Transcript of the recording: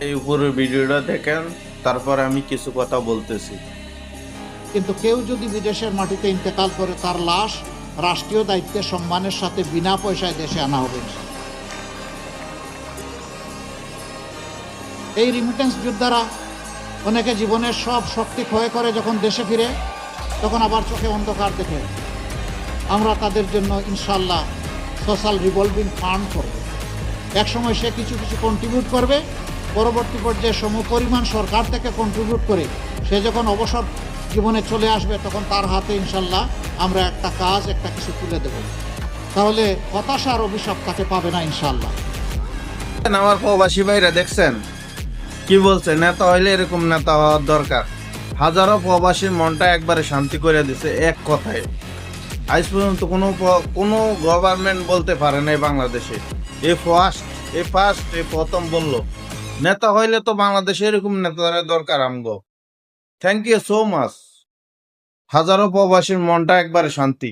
এই উপরের ভিডিওটা দেখেন, তারপর আমি কিছু কথা বলতেছি। কিন্তু কেউ যদি বিদেশের মাটিতে ইন্তেকাল করে, তার লাশ রাষ্ট্রীয় দায়িত্বের সম্মানের সাথে বিনা পয়সায় দেশে আনা হবে। এই রিমিটেন্স যোদ্ধারা অনেকে জীবনের সব শক্তি ক্ষয় করে যখন দেশে ফিরে, তখন আবার চোখে অন্ধকার দেখে। আমরা তাদের জন্য ইনশাল্লাহ সোশ্যাল রিভলভিং ফান্ড করব। একসময় সে কিছু কিছু কন্ট্রিবিউট করবে, পরবর্তী পর্যায়ে সমপরিমাণ সরকার থেকে কন্ট্রিবিউট করে সে যখন অবসর জীবনে চলে আসবে, তখন তার হাতে ইনশাল্লাহ আমরা একটা কাজ, একটা কিছু তুলে দেব। তাহলে হতাশার অভিশাপ তাকে পাবে না ইনশাল্লাহ। আমার প্রবাসী ভাইরা দেখছেন কি বলছে, নেতা হইলে এরকম নেতা হওয়ার দরকার। হাজারো প্রবাসীর মনটা একবারে শান্তি করে দিছে এক কথায়। আজ পর্যন্ত কোনো গভর্নমেন্ট বলতে পারে নাই বাংলাদেশে, এ প্রথম বললো নেতা হইলে তো বাংলাদেশে এরকম নেতার দরকার আমগো। Thank you so much. হাজারো প্রবাসীর মনটা একবারে শান্তি।